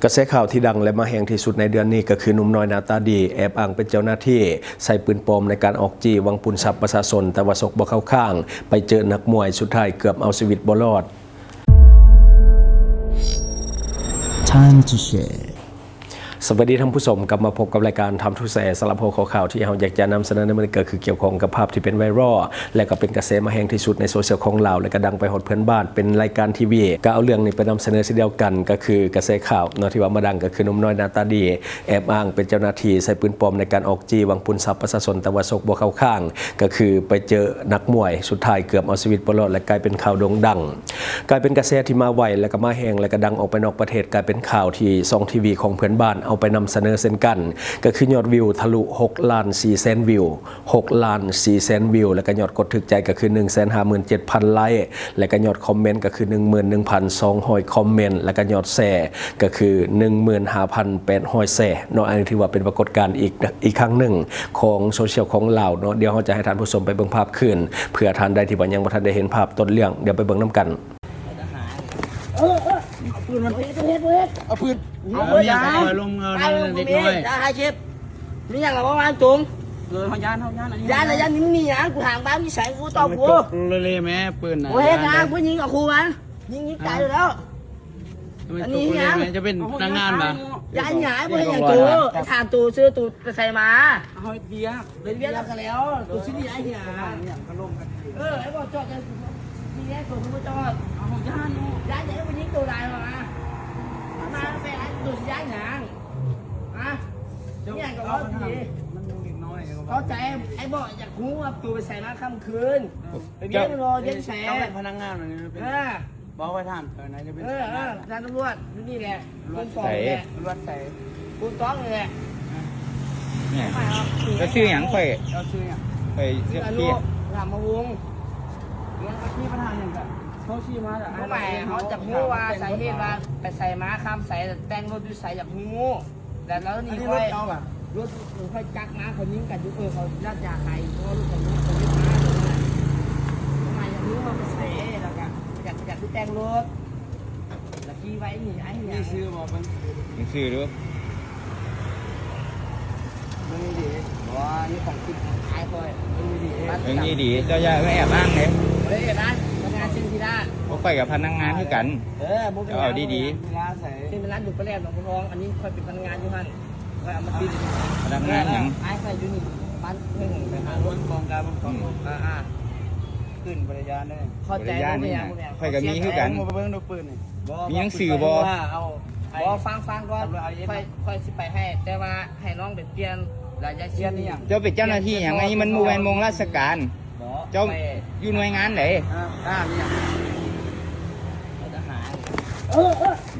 กระแสข่าวที่ดังและมาแห่งที่สุดในเดือนนี้ก็คือหนุ่มน้อยหน้าตาดีแอบอ้างเป็นเจ้าหน้าที่ใส่ปืนปลอมในการออกจี้วังปุนทรัพย์ประชาชนแต่ว่าศกบ่เข้าข้างไปเจอนักมวยสุดท้ายเกือบเอาชีวิตบ่รอด Time to share สวัสดีท่านผู้ชมกลับมาพบกับรายการทำทุกแสสลับหัวข้อข่าวที่เราอยากจะนำเสนอในมื้อนี้ก็คือเกี่ยวข้องกับภาพที่เป็นไวรัลและก็เป็นกระแสมาแห่งที่สุดในโซเชียลของเราและก็ดังไปหดเพื่อนบ้านเป็นรายการทีวีก็เอาเรื่องนี้ไปนำเสนอเช่นเดียวกันก็คือกระแสข่าวเนาะที่ว่ามาดังก็คือหนุ่มน้อยหน้าตาดีแอบอ้างเป็นเจ้าหน้าที่ใส่ปืนปลอมในการออกจี้วังปุนทรัพย์ประชาชนแต่ว่าศกบ่เข้าข้างก็คือไปเจอนักมวยสุดท้ายเกือบเอาชีวิตบ่รอดและกลายเป็นข่าวโด่งดังกลายเป็นกระแสที่มาไวและก็มาแห้งและก็ดังออกไปนอกประเทศกลายเป็นข่าวที่ช่องทีวีของเพื่อนบ้านเอาไปนำเสนอเช่นกันก็คือยอดวิวทะลุ6ล้าน4แสนวิว6ล้าน4แสนวิวแล้วก็ยอดกดถึกใจก็คือ 157,000 ไลค์และก็ยอดคอมเมนต์ก็คือ 11,200 คอมเมนต์และก็ยอดแชร์ก็คือ 15,800 แชร์เนาะอันนี้ถือว่าเป็นปรากฏการณ์อีกครั้งหนึ่งของโซเชียลของเราเนาะเดี๋ยวเราจะให้ท่านผู้ชมไปเบิ่งภาพคืนเพื่อท่านใดที่บ่ยังบ่ทันได้เห็นภาพต้นเรื่องเดี๋ยวไปเบิ่งนํกันเอาปืนมันเอาปืนเอายาลงเด็กน้อยยาหายเจ็บนี่ยังกับว่าจุงเขายานอันนี้ยาอะไรยานี่นะกูห่างบ้านที่ใส่กูตอบกูเลยแม่ปืนนะกูเห็นนะกูยิงกับครูมันยิงตายแล้วอันนี้ยังจะเป็นนางงานป่ะยาหงายกูเห็นอย่างตัวถามตัวซื้อตัวใส่มาเอาเบียร์เบียร์แล้วกันแล้วตัวชิ้นนี้ไอ้เหี้ยไอ้บอกจอดนี่แค่ตัวกูจอดเอายานยาไหนกูยิงตัวใดมาแฟนตัวย้ายหนังอ่ะเนี่ยกับว่าดีเข้าใจไอ้บอกอยากรู้ว่าตัวไปใส่มาค่ำคืนไปเบี้ยรอเย็นแสบพนักงานอะไรนี่เป็นบอกไปท่านไหนจะเป็นร้านตำรวจนี่แหละคุณสองแหละตำรวจใส่คุณต้องเลยแหละเนี่ยจะชื่ออย่างค่อยเราซื้ออย่างไปเรียกพี่ถามมาวงที่ประธานอย่างแบบเขาชี้มาแต่เขาใหม่เขาจะพูดว่าสาเหตุว่าไปใส่ม้าข้ามใส่แต่งรถดูใส่จากงูแต่แล้วนี่ค่อยรถค่อยจักม้าเขายิงกันยุเขาลาดยาใครเพราะรถเขายิงเขายิงม้าเลยทำไมอย่างนี้ว่าไปใส่แล้วก็อยากที่แต่งรถแล้วขี่ไว้หนีไอ้เนี่ยนี่ซื้อบอกมันนี่ชื่อดูไม่ดีว่านี่ของคิดขายค่อยนี่ดีเจ้าอย่าไม่แอบอ้างเลยเฮ้ยนะพนักงานเซ็นทีละเขาไปกับพนักงานที่กันเอาดีๆเซ็นเป็นร้านดูดประแลบหลวงพ่อทองอันนี้ค่อยเป็นพนักงานอยู่ฮั่นค่อยเอามาติดพนักงานอย่างไอ้ค่อยอยู่นี่บ้านเพิ่งไปหารถกองการบางกองขึ้นบริยานได้เข้าใจนี่ค่อยกับมีคือกันเบิ้งดูปืนนี่มีหนังสือบอฟังก่อนค่อยสิไปให้แต่ว่าให้น้องไปเปลี่ยนรายชื่อนี่เจ้าเป็นเจ้าหน้าที่อย่างไรมันมูแวนมงราชการเจ้าอยู่หน่วยงานไหนนี่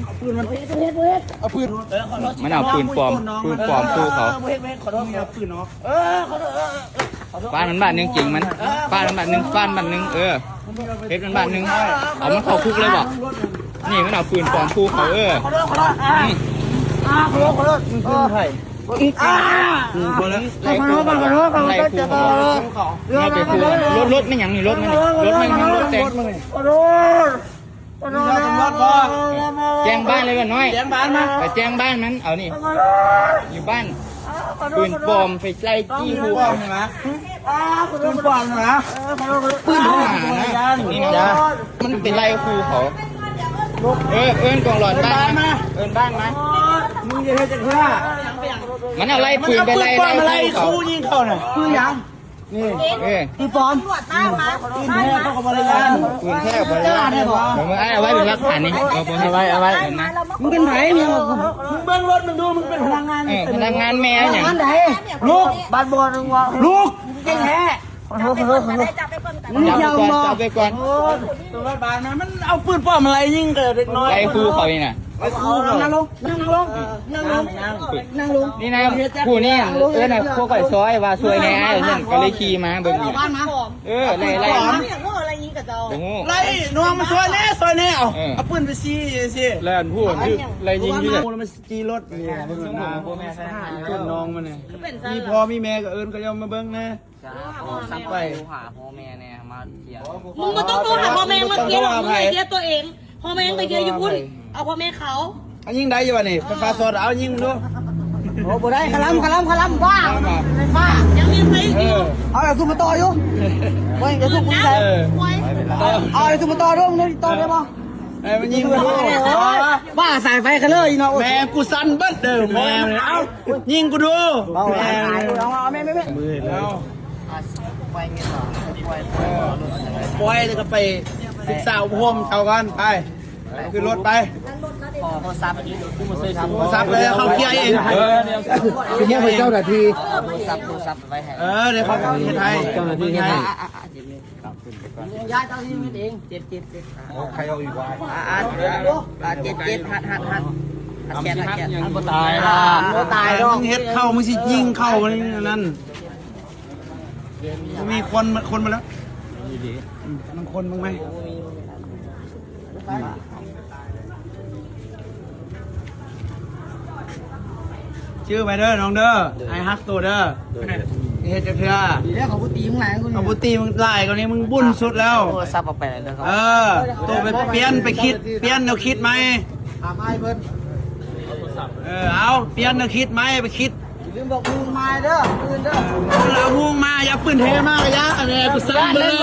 เอาปืนมันเอาปืนมันเอาปืนปลอมสู้เขาขอโทษเอาปืนเนาะขอโทษบ้านมันบ้านนึงจริงมันบ้านมันบ้านนึงเพชรมันบ้านนึงเอามันเข้าคุกเลยบอกนี่มันเอาปืนปลอมสู้เขาขอโทษขอโทษมึงปืนไทยไล่คู่เขารถไม่หยังนี่รถไม่แจ้งแจ้งบ้านเลยกันน้อยแจ้งบ้านมาไปแจ้งบ้านมันเอานี่อยู่บ้านปืนปลอมไปไล่จี้หัวใช่ไหมปืนปลอมนะปืนทหารนะนี่นะมันเป็นไล่คู่เขาเอิ้นกองหลอดบ้านมาเอิ้นบ้านมามึงจะให้จะฆ่ามันเอาไล่ปืนไปไล่คู่ยิงเขาน่ะปืนยังนี่ปืนปลอมปืนแท้เขากับบริการปืนแท้บริการเดี๋ยวมึงเอาไว้เป็นหลักฐานนี่เอาไว้นะมึงเป็นไผ่เนี่ยมึงเบิ้งรถมึงดูมึงเป็นพนักงานพนักงานแม่อย่างไหนลูกบ้านบอลลูกจริงแท้จับไปก่อนตัวบ้านมันเอาปืนปลอมอะไรยิงเด็กน้อยไล่คู่เขานี่นะนั่งลงนี่นะผู้นี่นะพวกไก่ซอยว่าซวยแน่เนี่ยก็เลยขี่มาเบิ่งนี่ไล่ไล่น้องมาซอยแน่เอาปืนไปซีแล้วพูดไล่ยิงอยู่มันจีรถนี่เบิ่งหน้าพ่อแม่ขึ้นน้องมันเนี่ยมีพ่อมีแม่ก็เอิญก็ยอมมาเบิ่งนะสั่งไปหาพ่อแม่เนี่ยมาเที่ยวมึงก็ต้องโทรหาพ่อแม่มาเที่ยวมึงไปเที่ยวตัวเองพ่อแม่ไปเที่ยวญี่ปุ่นเอาพ่อแม่เขา เอายิงได้อยู่วะนี่ไฟฟ้าสดเอายิงดู โอ้บ่ได้คลำบ้าบ้ายังมีไฟเอาอย่าซุ่มมาต่ออยู่เว้ยอย่าซุ่มกูใส่เอาอย่าซุ่มมาต่อด้วยมึงต่อได้ป่ะ ไอ้มันยิงกู บ้าสายไฟกันเลยเนาะ แม่กูสั่นเบิดเด้อแม่เลยเอ้ายิงกูดู เอา แม่ เอาไม่ เอา ไปเงี้ยต่อ ปล่อยแล้วก็ไปศึกษาอุปโภคเขากันไปขึ้นรถไป โทรศัพท์กูมาซื้อทำ โทรศัพท์เลยเขาเคลียร์เองคือมุ่งไปเจ้าหน้าที่ โทรศัพท์ไว้ให้ เดี๋ยวเขาเคลียร์ไทยเจ้าหน้าที่ไทย ย้ายเจ้าที่มันเองเจ็ดใครเอาอีกวะเจ็ดหัดแกนบ่ตายล่ะบ่ตายหรอก มึงเฮ็ดเข้ามึงสิยิงเข้านั่นมีคนมาแล้วมันคนมึงไหมชื่อไปเด้อน้องเด้อไอ้ฮักตัวเด้อเฮ็ดจังเทื่อ ดีแล้วเขาตีมึงไหนกู เอาบุตรีมึงไล่กว่านี้มึงบุญสุดแล้ว โทรศัพท์เอาไปเลยครับ ตัวไปเปลี่ยนไปคิดเปลี่ยนแนวคิดไหม ถามไอ้เพิ่น เอาเปลี่ยนแนวคิดไหมไปคิด ลืมบอกมึงมาเด้อปืนเด้อ เราพุ่งมาอย่าปืนเทมากยะอะไรกูสั่งเลย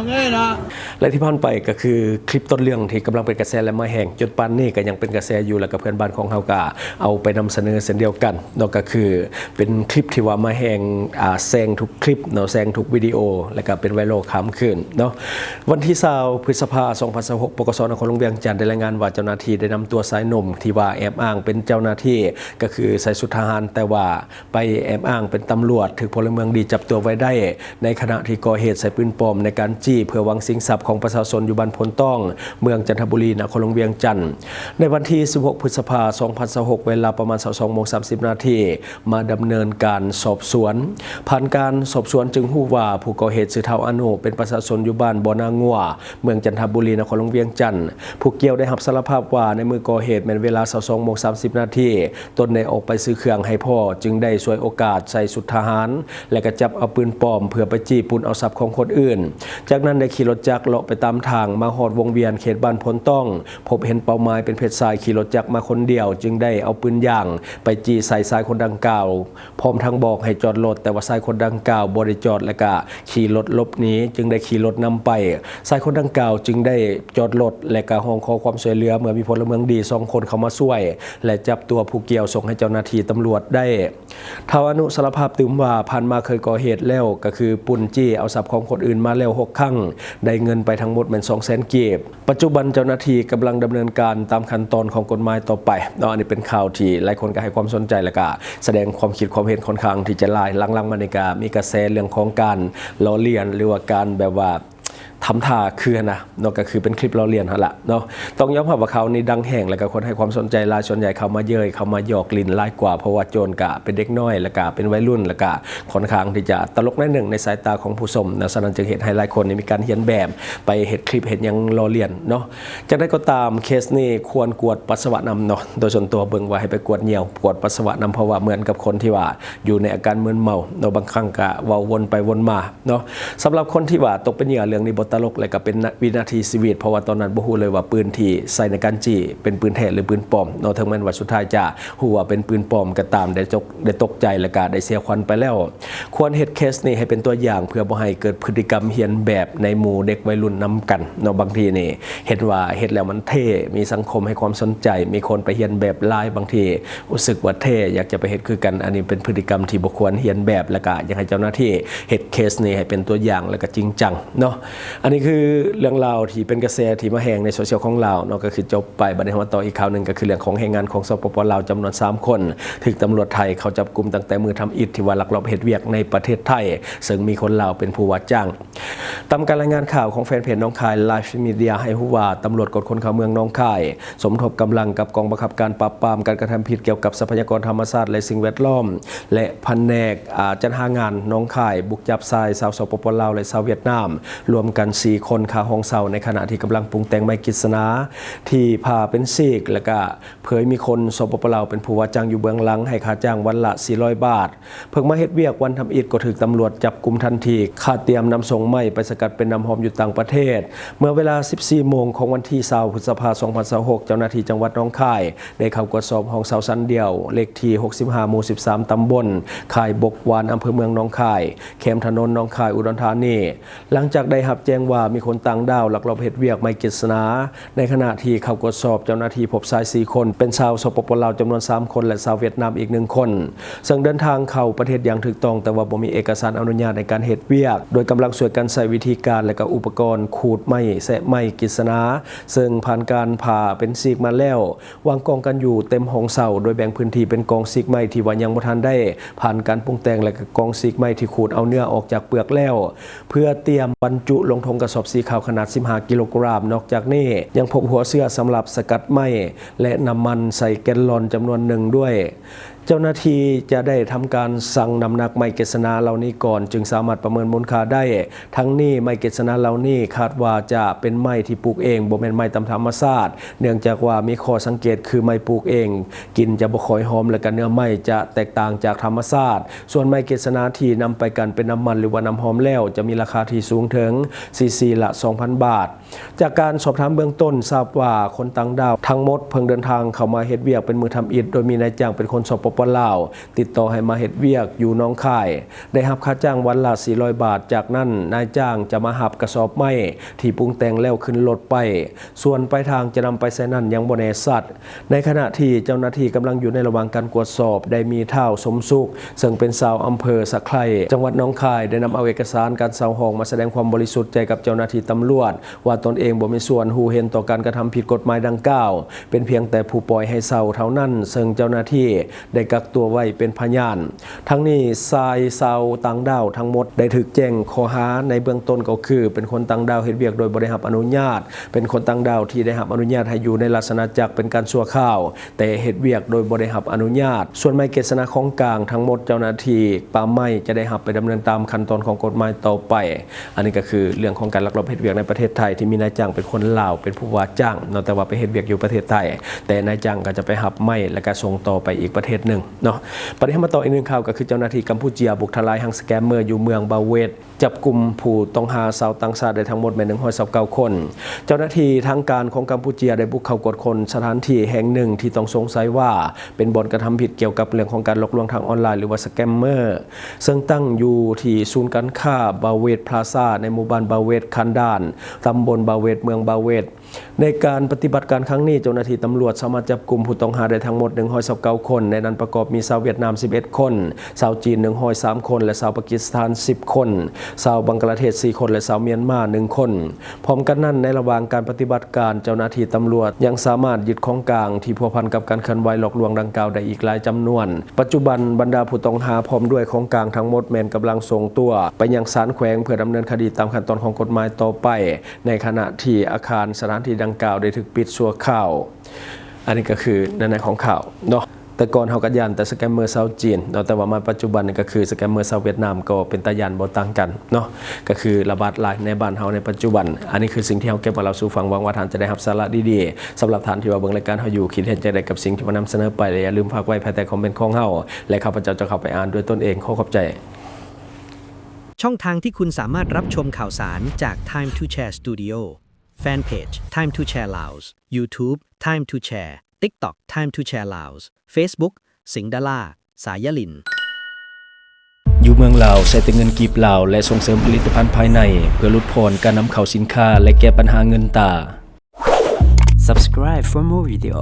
เงยเนาะ และที่ผ่านไปก็คือคลิปต้นเรื่องที่กำลังเป็นกระแสและมาแห่งจนปานนี้ก็ยังเป็นกระแสอยู่แล้วกับเพื่อนบ้านของเฮากาเอาไปนำเสนอเช่นเดียวกันเนาะก็คือเป็นคลิปที่ว่ามาแห่งแซงทุกคลิปเนาะแซงทุกวิดีโอแล้วก็เป็นไวรัลข้ามคืนเนาะวันที่20พฤษภาคม 2026 ปกส.นครหลวงเวียงจันทร์ได้รายงานว่าเจ้าหน้าที่ได้นำตัวสายหนุ่มที่ว่าแอบอ้างเป็นเจ้าหน้าที่ก็คือใส่ชุดทหารแต่ว่าไปแอบอ้างเป็นตำรวจถึงพลเมืองดีจับตัวไว้ได้ในขณะที่ก่อเหตุใส่ปืนปลอมในการจี้เพื่อหวังสิงทรัพย์ของประชาชนอยู่บ้านพลต้องเมืองจันทบุรีนครหลวงเวียงจันทร์ในวันที่16พฤษภาคม 2026 เวลาประมาณ 22:30 นาทีมาดำเนินการสอบสวนผ่านการสอบสวนจึงฮู้ว่าผู้ก่อเหตุชื่อเฒ่าอนุเป็นประชาชนอยู่บ้านบ่อนางัวเมืองจันทบุรีนครหลวงเวียงจันทร์ผู้เกี่ยวได้รับสารภาพว่าในมือก่อเหตุแม้นเวลา 22:30 นาทีตนได้ออกไปซื้อเครื่องให้พ่อจึงได้ช่วยโอกาสใส่ชุดทหารและก็จับเอาปืนปลอมเพื่อไปจี้ปุนเอาทรัพย์ของคนอื่นจากนั้นได้ขี่รถจักรเลาะไปตามทางมาฮอดวงเวียนเขตบ้านพลต้องพบเห็นเป้าหมายเป็นเพชรชายขี่รถจักรมาคนเดียวจึงได้เอาปืนย่างไปจี้ใส่ชายคนดังกล่าวพร้อมทั้งบอกให้จอดรถแต่ว่าชายคนดังกล่าวบ่ได้จอดและก็ขี่รถหลบหนีจึงได้ขี่รถนำไปชายคนดังกล่าวจึงได้จอดรถและก็ห้องขอความช่วยเหลือเมื่อมีพลเมืองดี2คนเข้ามาช่วยและจับตัวผู้เกี่ยวส่งให้เจ้าหน้าที่ตำรวจได้เฒ่าอนุสารภาพตื่มว่าผ่านมาเคยก่อเหตุแล้วก็คือปุ่นจี้เอาทรัพย์ของคนอื่นมาแล้ว6ครั้งได้เงินไปทั้งหมดเป็น 200,000 กีบปัจจุบันเจ้าหน้าที่กำลังดำเนินการตามขั้นตอนของกฎหมายต่อไปเนาะอันนี้เป็นข่าวที่หลายคนก็ให้ความสนใจและก็แสดงความคิดความเห็นค่อนข้างที่จะหลายลังๆมาในการมีกระแสเรื่องของการล้อเลียนหรือว่าการแบบว่าทำท่าคือนะเนาะก็คือเป็นคลิปเราเรียนหั่นละเนาะต้องยอมรับว่าเขานี่ดังแห่งแล้วก็คนให้ความสนใจหลายส่วนใหญ่เข้ามาเย้ยเข้ามาหยอกลิ้นหลายกว่าเพราะว่าโจรกะเป็นเด็กน้อยแล้วก็เป็นวัยรุ่นแล้วก็ค่อนข้างที่จะตลกในหนึ่งในสายตาของผู้ชมนะฉะนั้นจึงเห็นให้หลายคนนี่มีการเขียนแบบไปเห็นคลิปเห็นยังล้อเลียนเนาะจะได้ก็ตามเคสนี้ควรกวดปัสสาวะนำเนาะโดยส่วนตัวเบิ่งว่าให้ไปกวดเหนียวกวดปัสสาวะนำเพราะว่าเหมือนกับคนที่ว่าอยู่ในอาการมึนเมาเนาะบางครั้งก็เว้าวนไปวนมาเนาะสำหรับคนที่ว่าตกเป็นเหยื่อเรื่องนี้บ่ตลกและก็เป็นวินาทีชีวิตเพราะว่าตอนนั้นบ่ฮู้เลยว่าปืนที่ใส่ในการจี้เป็นปืนแท้หรือปืนปลอมเนาะถึงแม้ว่าสุดท้ายจะฮู้ว่าเป็นปืนปลอมก็ตามได้ตกใจและก็ได้เสียขวัญไปแล้วควรเฮ็ดเคสนี้ให้เป็นตัวอย่างเพื่อบ่ให้เกิดพฤติกรรมเฮียนแบบในหมู่เด็กวัยรุ่นนำกันเนาะบางทีนี่เห็นว่าเฮ็ดแล้วมันเท่มีสังคมให้ความสนใจมีคนไปเฮียนแบบหลายบางทีรู้สึกว่าเท่อยากจะไปเฮ็ดคือกันอันนี้เป็นพฤติกรรมที่บ่ควรเฮียนแบบและก็อยากให้เจ้าหน้าที่เฮ็ดเคสนี้ให้เป็นตัวอย่างและก็จริงจังเนาะอันนี้คือเรื่องราวที่เป็นกระแสที่มาแหงในโซเชียลของเราเนาะก็คือจบไปบัดนี้มาต่ออีกข่าวนึงก็คือเรื่องของแรงงานของสปป.ลาวจำนวน3คนถูกตำรวจไทยเขาจับกุมตั้งแต่มือทำอิฐที่ว่าลักลอบเฮ็ดเวียกในประเทศไทยซึ่งมีคนลาวเป็นผู้ว่าจ้างตามการรายงานข่าวของแฟนเพจน้องคายไลฟ์มีเดียให้ฮู้ว่าตำรวจกดคนเข้าเมืองน้องคายสมทบกำลังกับกองบังคับการปราบปรามการกระทำผิดเกี่ยวกับทรัพยากรธรรมชาติและสิ่งแวดล้อมและแผนกจัดหางานน้องคายบุกจับชายชาวสปป.ลาวและชาวเวียดนามรวมกัน กัน4คนคาห้องเซาในขณะที่กำลังปรุงแต่งไม้กฤษณาที่พาเป็นซีกแล้วก็เผยมีคนสปปลาวเป็นผู้ว่าจ้างอยู่เบื้องหลังให้ค่าจ้างวันละ400 บาทเพิ่งมาเฮ็ดเวียกวันทำอิฐก็ถูกตำรวจจับกุมทันทีค่าเตรียมนำส่งไม้ไปสกัดเป็นน้ำหอมอยู่ต่างประเทศเมื่อเวลา 14 โมงของวันที่20พฤษภาคม 2026เจ้าหน้าที่จังหวัดหนองคายได้เข้ากวดสอบห้องเซาชั้นเดียวเลขที่65หมู่13ตำบลค่ายบกวานอำเภอเมืองหนองคายเขมถนนหนองคายอุดรธานีหลังจากได้รับแจ้งว่ามีคนต่างด้าวลักลอบเฮ็ดเวียกไม้กฤษณาในขณะที่เข้ากวดสอบเจ้าหน้าที่พบชาย4คนเป็นชาวสปปลาวจำนวน3คนและชาวเวียดนามอีก1คนซึ่งเดินทางเข้าประเทศอย่างถูกต้องแต่ว่าบ่มีเอกสารอนุญาตในการเฮ็ดเวียกโดยกำลังช่วยกันใช้วิธีการและก็อุปกรณ์ขูดไม้แซะไม้กฤษณาซึ่งผ่านการผ่าเป็นซีกมาแล้ววางกองกันอยู่เต็มห้องเซาโดยแบ่งพื้นที่เป็นกองซีกไม้ที่ว่ายังบ่ทันได้ผ่านการปรุงแต่งและก็กองซีกไม้ที่ขูดเอาเนื้อออกจากเปลือกแล้วเพื่อเตรียมบรรจุลงถุงกระสอบสีขาวขนาด15กิโลกรัมนอกจากนี้ยังพบหัวเสื้อสำหรับสกัดไม้และน้ำมันใส่แกลลอนจำนวนหนึ่งด้วยเจ้าหน้าที่จะได้ทำการสั่งน้ำหนักไม้กฤษณาเหล่านี้ก่อนจึงสามารถประเมินมูลค่าได้ทั้งนี้ไม้กฤษณาเหล่านี้คาดว่าจะเป็นไม้ที่ปลูกเองบ่แม่นไม้ตามธรรมชาติเนื่องจากว่ามีข้อสังเกตคือไม้ปลูกเองกลิ่นจะบ่ค่อยหอมและก็เนื้อไม้จะแตกต่างจากธรรมชาติส่วนไม้กฤษณาที่นำไปกันเป็นน้ำมันหรือว่าน้ำหอมแล้วจะมีราคาที่สูงถึงซีซีละ 2,000 บาทจากการสอบถามเบื้องต้นทราบว่าคนต่างดาวทั้งหมดเพิ่งเดินทางเข้ามาเฮ็ดเวียกเป็นมือทำอิฐโดยมีนายจ้างเป็นคนสปปลาวติดต่อให้มาเฮ็ดเวียกอยู่หนองคายได้รับค่าจ้างวันละ400 บาทจากนั้นนายจ้างจะมาหับกระสอบไม้ที่ปรุงแต่งแล้วขึ้นรถไปส่วนปลายทางจะนำไปใส่นั่นยังบ่แน่ชัดในขณะที่เจ้าหน้าที่กำลังอยู่ในระหว่างการตรวจสอบได้มีเฒ่าสมสุขซึ่งเป็นชาวอำเภอสะไคร่จังหวัดหนองคายได้นำเอาเอกสารการเซาห้องมาแสดงความบริสุทธิ์ใจกับเจ้าหน้าที่ตำรวจว่าตนเองบ่มีส่วนหูเห็นต่อการกระทำผิดกฎหมายดังกล่าวเป็นเพียงแต่ผู้ปล่อยให้เซาเท่านั้นซึ่งเจ้าหน้าที่ได้กักตัวไว้เป็นพยานทั้งนี้ชายชาวต่างดาวทั้งหมดได้ถูกแจ้งข้อหาในเบื้องต้นก็คือเป็นคนต่างดาวเฮ็ดเวียกโดยบ่ได้รับอนุญาตเป็นคนต่างดาวที่ได้รับอนุญาตให้อยู่ในลักษณะจักเป็นการชั่วคราวแต่เฮ็ดเวียกโดยบ่ได้รับอนุญาตส่วนไม้กฤษณาของกลางทั้งหมดเจ้าหน้าที่ป่าไม้จะได้รับไปดำเนินตามขั้นตอนของกฎหมายต่อไปอันนี้ก็คือเรื่องของการลักลอบเฮ็ดเวียกในประเทศไทยที่มีนายจ้างเป็นคนลาวเป็นผู้ว่าจ้างแต่ว่าไปเฮ็ดเวียกอยู่ประเทศไทยแต่นายจ้างก็จะไปรับไม้แล้วก็ส่งต่อไปอีกประเทศนึงเนาะประเด็นมาต่ออีกนึงข่าวก็คือเจ้าหน้าที่กัมพูชาบุกทลายหังสแกมเมอร์อยู่เมืองบาเวตจับกลุ่มผู้ต้องหาชาวต่างชาติได้ทั้งหมดแม่น129คนเจ้าหน้าที่ทางการของกัมพูชาได้บุกเข้ากวดค้นสถานที่แห่งหนึ่งที่ต้องสงสัยว่าเป็นบ่อนกระทำผิดเกี่ยวกับเรื่องของการหลอกลวงทางออนไลน์หรือว่าสแกมเมอร์ซึ่งตั้งอยู่ที่ศูนย์การค้าบาเวตพลาซ่าในหมู่บ้านบาเวตคันดานตำบลบาเวตเมืองบาเวตในการปฏิบัติการครั้งนี้เจ้าหน้าที่ตำรวจสามารถจับกลุ่มผู้ต้องหาได้ทั้งหมด129คนในนั้นประกอบมีชาวเวียดนาม11คนชาวจีน103คนและชาวปากีสถาน10คนชาวบังกลาเทศ4คนและชาวเมียนมา1คนพร้อมกันนั้นในระหว่างการปฏิบัติการเจ้าหน้าที่ตำรวจยังสามารถยึดของกลางที่พัวพันกับการเคลื่อนไหวหลอกลวงดังกล่าวได้อีกหลายจำนวนปัจจุบันบรรดาผู้ต้องหาพร้อมด้วยของกลางทั้งหมดแม่นกำลังส่งตัวไปยังศาลแขวงเพื่อดำเนินคดีตามขั้นตอนของกฎหมายต่อไปในขณะที่อาคารสถานที่ดังกล่าวได้ถูกปิดชั่วคราวอันนี้ก็คือในของข่าวเนาะแต่ก่อนเฮาก็ยันแต่สแกมเมอร์ชาวจีนแต่ว่ามาปัจจุบันนี่ก็คือสแกมเมอร์ชาวเวียดนามก็เป็นตายันบ่ต่างกันเนาะก็คือระบาดหลายในบ้านเฮาในปัจจุบันอันนี้คือสิ่งที่เฮาเก็บมาเล่าสู่ฟังหวังว่าท่านจะได้รับสาระดีๆสำหรับท่านที่ว่าเบิ่งรายการเฮาอยู่คิดเห็นจังได๋กับสิ่งที่มานำเสนอไปอย่าลืมฝากไว้ภายใต้คอมเมนต์ของเฮาและข้าพเจ้าจะเข้าไปอ่านด้วยตนเองขอขอบใจช่องทางที่คุณสามารถรับชมข่าวสารจาก Time to Share Studio Fanpage Time to Share Laos YouTube Time to Share TikTok Time to Share Laos Facebook สิงห์ดาราสายลินอยู่เมืองลาวใช้แต่เงินกีบลาวและส่งเสริมผลิตภัณฑ์ภายในเพื่อลดพรการนำเข้าสินค้าและแก้ปัญหาเงินตา Subscribe for more video